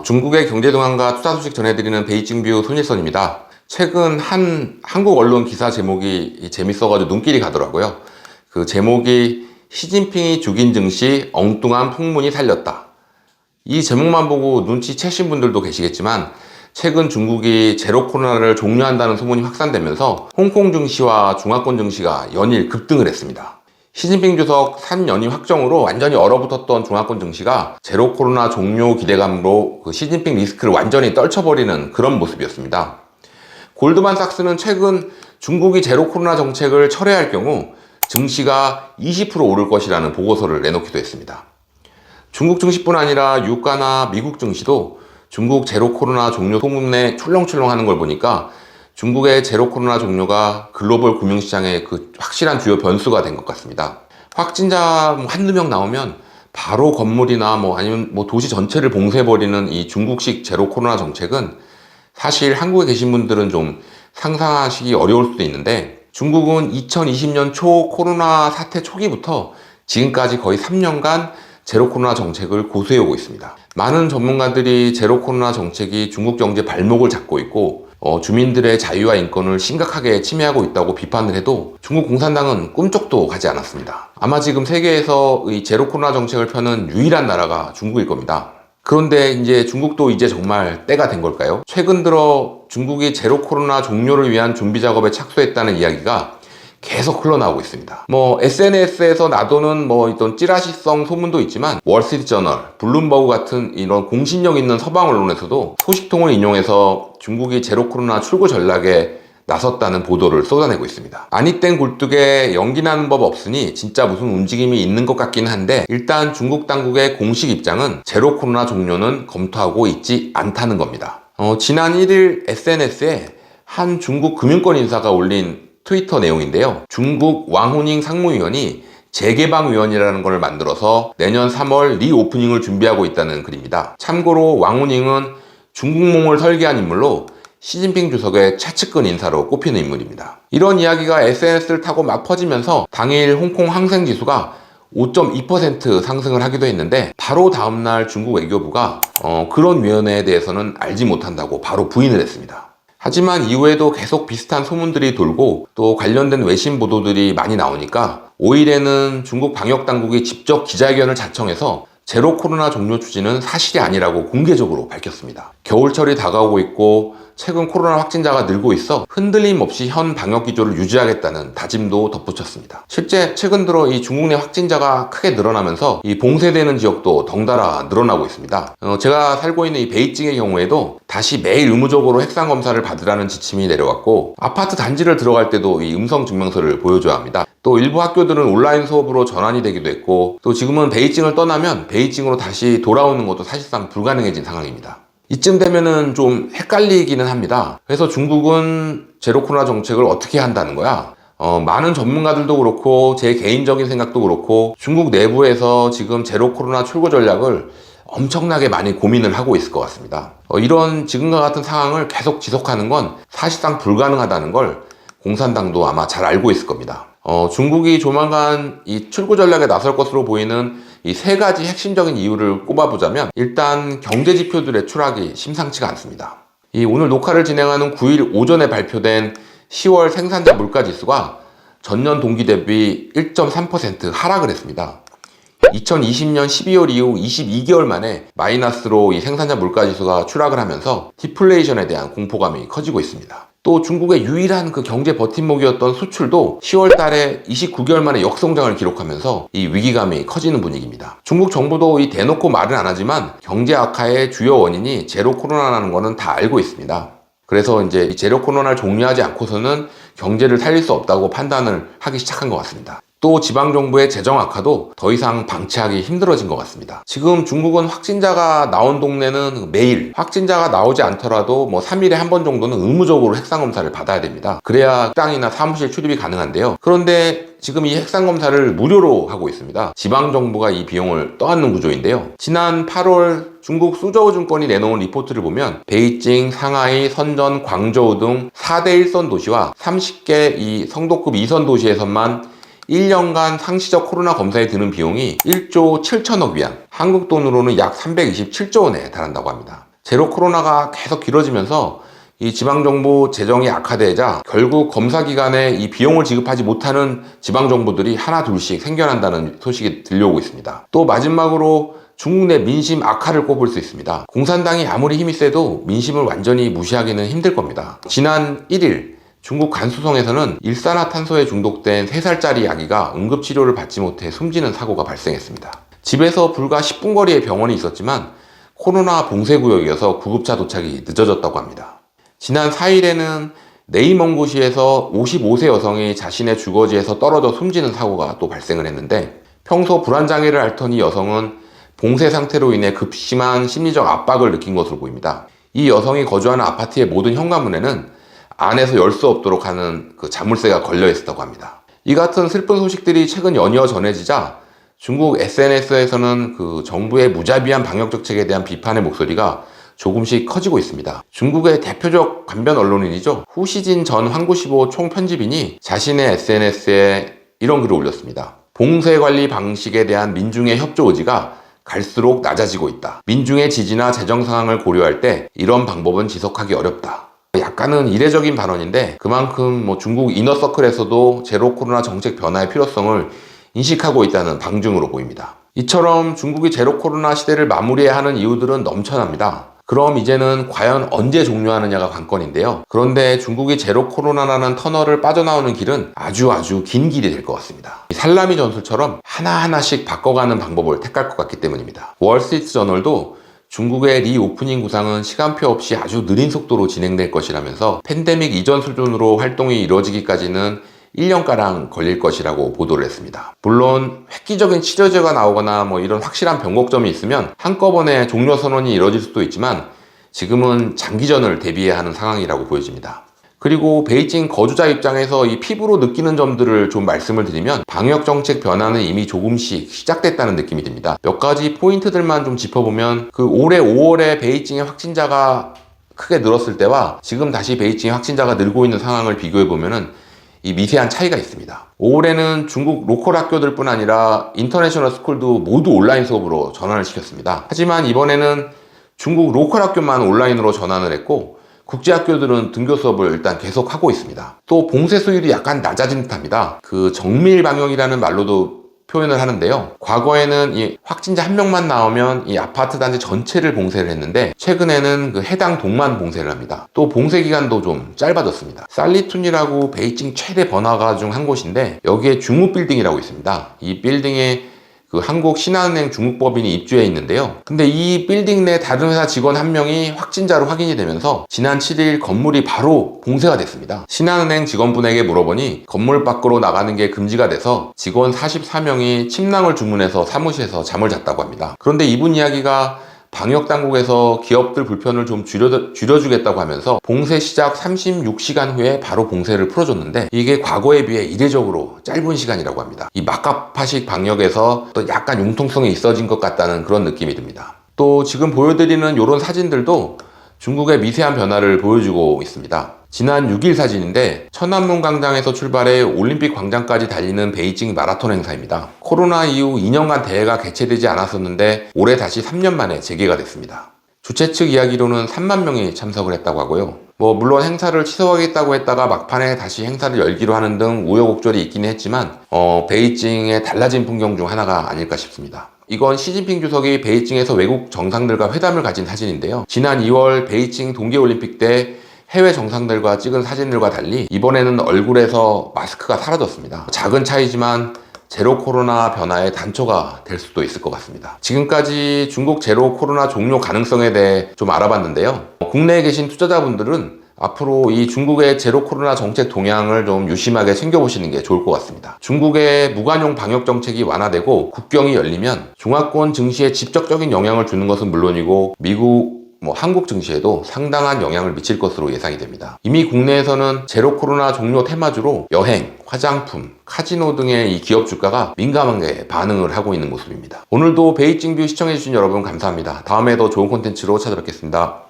중국의 경제동향과 투자 소식 전해드리는 베이징뷰 손일선입니다. 최근 한 한국 언론 기사 제목이 재밌어가지고 눈길이 가더라고요. 그 제목이 시진핑이 죽인 증시 엉뚱한 풍문이 살렸다. 이 제목만 보고 눈치채신 분들도 계시겠지만 최근 중국이 제로 코로나를 종료한다는 소문이 확산되면서 홍콩 증시와 중화권 증시가 연일 급등을 했습니다. 시진핑 주석 3연임 확정으로 완전히 얼어붙었던 중화권 증시가 제로 코로나 종료 기대감으로 그 시진핑 리스크를 완전히 떨쳐버리는 그런 모습이었습니다. 골드만삭스는 최근 중국이 제로 코로나 정책을 철회할 경우 증시가 20% 오를 것이라는 보고서를 내놓기도 했습니다. 중국 증시뿐 아니라 유가나 미국 증시도 중국 제로 코로나 종료 소문에 출렁출렁 하는 걸 보니까 중국의 제로 코로나 종료가 글로벌 금융시장의 그 확실한 주요 변수가 된 것 같습니다. 확진자 한두 명 나오면 바로 건물이나 아니면 도시 전체를 봉쇄해버리는 이 중국식 제로 코로나 정책은 사실 한국에 계신 분들은 좀 상상하시기 어려울 수도 있는데, 중국은 2020년 초 코로나 사태 초기부터 지금까지 거의 3년간 제로 코로나 정책을 고수해오고 있습니다. 많은 전문가들이 제로 코로나 정책이 중국 경제 발목을 잡고 있고 주민들의 자유와 인권을 심각하게 침해하고 있다고 비판을 해도 중국 공산당은 꿈쩍도 가지 않았습니다. 아마 지금 세계에서 이 제로 코로나 정책을 펴는 유일한 나라가 중국일 겁니다. 그런데 이제 중국도 이제 정말 때가 된 걸까요? 최근 들어 중국이 제로 코로나 종료를 위한 준비 작업에 착수했다는 이야기가 계속 흘러나오고 있습니다. SNS에서 나도는 어떤 찌라시성 소문도 있지만 월스트리트저널, 블룸버그 같은 이런 공신력 있는 서방 언론에서도 소식통을 인용해서 중국이 제로 코로나 출구 전략에 나섰다는 보도를 쏟아내고 있습니다. 아니 땐 굴뚝에 연기 나는 법 없으니 진짜 무슨 움직임이 있는 것 같긴 한데, 일단 중국 당국의 공식 입장은 제로 코로나 종료는 검토하고 있지 않다는 겁니다. 지난 1일 SNS에 한 중국 금융권 인사가 올린 트위터 내용인데요. 중국 왕후닝 상무위원이 재개방위원이라는 걸 만들어서 내년 3월 리오프닝을 준비하고 있다는 글입니다. 참고로 왕후닝은 중국몽을 설계한 인물로 시진핑 주석의 최측근 인사로 꼽히는 인물입니다. 이런 이야기가 SNS를 타고 막 퍼지면서 당일 홍콩 항생지수가 5.2% 상승을 하기도 했는데, 바로 다음날 중국 외교부가 그런 위원회에 대해서는 알지 못한다고 바로 부인을 했습니다. 하지만 이후에도 계속 비슷한 소문들이 돌고 또 관련된 외신 보도들이 많이 나오니까 5일에는 중국 방역당국이 직접 기자회견을 자청해서 제로 코로나 종료 추진은 사실이 아니라고 공개적으로 밝혔습니다. 겨울철이 다가오고 있고 최근 코로나 확진자가 늘고 있어 흔들림 없이 현 방역 기조를 유지하겠다는 다짐도 덧붙였습니다. 실제 최근 들어 이 중국 내 확진자가 크게 늘어나면서 이 봉쇄되는 지역도 덩달아 늘어나고 있습니다. 제가 살고 있는 이 베이징의 경우에도 다시 매일 의무적으로 핵상 검사를 받으라는 지침이 내려왔고, 아파트 단지를 들어갈 때도 이 음성 증명서를 보여줘야 합니다. 또 일부 학교들은 온라인 수업으로 전환이 되기도 했고, 또 지금은 베이징을 떠나면 베이징으로 다시 돌아오는 것도 사실상 불가능해진 상황입니다. 이쯤 되면은 좀 헷갈리기는 합니다. 그래서 중국은 제로 코로나 정책을 어떻게 한다는 거야? 많은 전문가들도 그렇고 제 개인적인 생각도 그렇고 중국 내부에서 지금 제로 코로나 출구 전략을 엄청나게 많이 고민을 하고 있을 것 같습니다. 이런 지금과 같은 상황을 계속 지속하는 건 사실상 불가능하다는 걸 공산당도 아마 잘 알고 있을 겁니다. 중국이 조만간 이 출구 전략에 나설 것으로 보이는 이 세 가지 핵심적인 이유를 꼽아보자면, 일단 경제 지표들의 추락이 심상치가 않습니다. 오늘 녹화를 진행하는 9일 오전에 발표된 10월 생산자 물가지수가 전년 동기 대비 1.3% 하락을 했습니다. 2020년 12월 이후 22개월 만에 마이너스로 이 생산자 물가지수가 추락을 하면서 디플레이션에 대한 공포감이 커지고 있습니다. 또 중국의 유일한 그 경제 버팀목이었던 수출도 10월 달에 29개월 만에 역성장을 기록하면서 이 위기감이 커지는 분위기입니다. 중국 정부도 이 대놓고 말은 안 하지만 경제 악화의 주요 원인이 제로 코로나라는 거는 다 알고 있습니다. 그래서 이제 이 제로 코로나를 종료하지 않고서는 경제를 살릴 수 없다고 판단을 하기 시작한 것 같습니다. 또 지방정부의 재정 악화도 더 이상 방치하기 힘들어진 것 같습니다. 지금 중국은 확진자가 나온 동네는 매일, 확진자가 나오지 않더라도 3일에 한 번 정도는 의무적으로 핵상검사를 받아야 됩니다. 그래야 식당이나 사무실 출입이 가능한데요. 그런데 지금 이 핵상검사를 무료로 하고 있습니다. 지방정부가 이 비용을 떠안는 구조인데요. 지난 8월 중국 수저우증권이 내놓은 리포트를 보면 베이징, 상하이, 선전, 광저우 등 4대 1선 도시와 30개 이 성도급 2선 도시에서만 1년간 상시적 코로나 검사에 드는 비용이 1조 7천억 위안, 한국 돈으로는 약 327조 원에 달한다고 합니다. 제로 코로나가 계속 길어지면서 이 지방정부 재정이 악화되자 결국 검사 기간에 이 비용을 지급하지 못하는 지방정부들이 하나 둘씩 생겨난다는 소식이 들려오고 있습니다. 또 마지막으로 중국 내 민심 악화를 꼽을 수 있습니다. 공산당이 아무리 힘이 세도 민심을 완전히 무시하기는 힘들 겁니다. 지난 1일 중국 간수성에서는 일산화탄소에 중독된 3살짜리 아기가 응급치료를 받지 못해 숨지는 사고가 발생했습니다. 집에서 불과 10분 거리에 병원이 있었지만 코로나 봉쇄구역이어서 구급차 도착이 늦어졌다고 합니다. 지난 4일에는 네이멍구시에서 55세 여성이 자신의 주거지에서 떨어져 숨지는 사고가 또 발생을 했는데 평소 불안장애를 앓던 이 여성은 봉쇄 상태로 인해 급심한 심리적 압박을 느낀 것으로 보입니다. 이 여성이 거주하는 아파트의 모든 현관문에는 안에서 열 수 없도록 하는 그 자물쇠가 걸려 있었다고 합니다. 이 같은 슬픈 소식들이 최근 연이어 전해지자 중국 SNS에서는 그 정부의 무자비한 방역 정책에 대한 비판의 목소리가 조금씩 커지고 있습니다. 중국의 대표적 관변 언론인이죠. 후시진 전 황구시보 총편집인이 자신의 SNS에 이런 글을 올렸습니다. 봉쇄 관리 방식에 대한 민중의 협조 의지가 갈수록 낮아지고 있다. 민중의 지지나 재정 상황을 고려할 때 이런 방법은 지속하기 어렵다. 약간은 이례적인 발언인데 그만큼 중국 이너서클에서도 제로 코로나 정책 변화의 필요성을 인식하고 있다는 방증으로 보입니다. 이처럼 중국이 제로 코로나 시대를 마무리해야 하는 이유들은 넘쳐납니다. 그럼 이제는 과연 언제 종료하느냐가 관건인데요. 그런데 중국이 제로 코로나라는 터널을 빠져나오는 길은 아주 긴 길이 될 것 같습니다. 살라미 전술처럼 하나하나씩 바꿔가는 방법을 택할 것 같기 때문입니다. 월스트리트 저널도 중국의 리오프닝 구상은 시간표 없이 아주 느린 속도로 진행될 것이라면서 팬데믹 이전 수준으로 활동이 이루어지기까지는 1년가량 걸릴 것이라고 보도를 했습니다. 물론 획기적인 치료제가 나오거나 이런 확실한 변곡점이 있으면 한꺼번에 종료 선언이 이루어질 수도 있지만 지금은 장기전을 대비해야 하는 상황이라고 보여집니다. 그리고 베이징 거주자 입장에서 이 피부로 느끼는 점들을 좀 말씀을 드리면 방역 정책 변화는 이미 조금씩 시작됐다는 느낌이 듭니다. 몇 가지 포인트들만 좀 짚어보면 그 올해 5월에 베이징의 확진자가 크게 늘었을 때와 지금 다시 베이징의 확진자가 늘고 있는 상황을 비교해보면은 이 미세한 차이가 있습니다. 5월에는 중국 로컬 학교들뿐 아니라 인터내셔널 스쿨도 모두 온라인 수업으로 전환을 시켰습니다. 하지만 이번에는 중국 로컬 학교만 온라인으로 전환을 했고 국제학교들은 등교 수업을 일단 계속 하고 있습니다. 또 봉쇄 수율이 약간 낮아진 듯합니다. 그 정밀 방역이라는 말로도 표현을 하는데요. 과거에는 이 확진자 1명만 나오면 이 아파트 단지 전체를 봉쇄를 했는데 최근에는 그 해당 동만 봉쇄를 합니다. 또 봉쇄 기간도 좀 짧아졌습니다. 살리툰이라고 베이징 최대 번화가 중 한 곳인데 여기에 중우 빌딩이라고 있습니다. 이 빌딩에 그 한국 신한은행 중국법인이 입주해 있는데요. 근데 이 빌딩 내 다른 회사 직원 1명이 확진자로 확인이 되면서 지난 7일 건물이 바로 봉쇄가 됐습니다. 신한은행 직원분에게 물어보니 건물 밖으로 나가는 게 금지가 돼서 직원 44명이 침낭을 주문해서 사무실에서 잠을 잤다고 합니다. 그런데 이분 이야기가 방역당국에서 기업들 불편을 좀 줄여주겠다고 하면서 봉쇄 시작 36시간 후에 바로 봉쇄를 풀어줬는데 이게 과거에 비해 이례적으로 짧은 시간이라고 합니다. 이 막가파식 방역에서 또 약간 융통성이 있어진 것 같다는 그런 느낌이 듭니다. 또 지금 보여드리는 이런 사진들도 중국의 미세한 변화를 보여주고 있습니다. 지난 6일 사진인데 천안문 광장에서 출발해 올림픽 광장까지 달리는 베이징 마라톤 행사입니다. 코로나 이후 2년간 대회가 개최되지 않았었는데 올해 다시 3년 만에 재개가 됐습니다. 주최 측 이야기로는 3만 명이 참석을 했다고 하고요. 물론 행사를 취소하겠다고 했다가 막판에 다시 행사를 열기로 하는 등 우여곡절이 있기는 했지만 베이징의 달라진 풍경 중 하나가 아닐까 싶습니다. 이건 시진핑 주석이 베이징에서 외국 정상들과 회담을 가진 사진인데요. 지난 2월 베이징 동계올림픽 때 해외 정상들과 찍은 사진들과 달리 이번에는 얼굴에서 마스크가 사라졌습니다. 작은 차이지만 제로 코로나 변화의 단초가 될 수도 있을 것 같습니다. 지금까지 중국 제로 코로나 종료 가능성에 대해 좀 알아봤는데요. 국내에 계신 투자자분들은 앞으로 이 중국의 제로 코로나 정책 동향을 좀 유심하게 챙겨보시는 게 좋을 것 같습니다. 중국의 무관용 방역 정책이 완화되고 국경이 열리면 중화권 증시에 직접적인 영향을 주는 것은 물론이고 미국, 한국 증시에도 상당한 영향을 미칠 것으로 예상이 됩니다. 이미 국내에서는 제로 코로나 종료 테마주로 여행, 화장품, 카지노 등의 이 기업 주가가 민감하게 반응을 하고 있는 모습입니다. 오늘도 베이징 뷰 시청해주신 여러분 감사합니다. 다음에 더 좋은 콘텐츠로 찾아뵙겠습니다.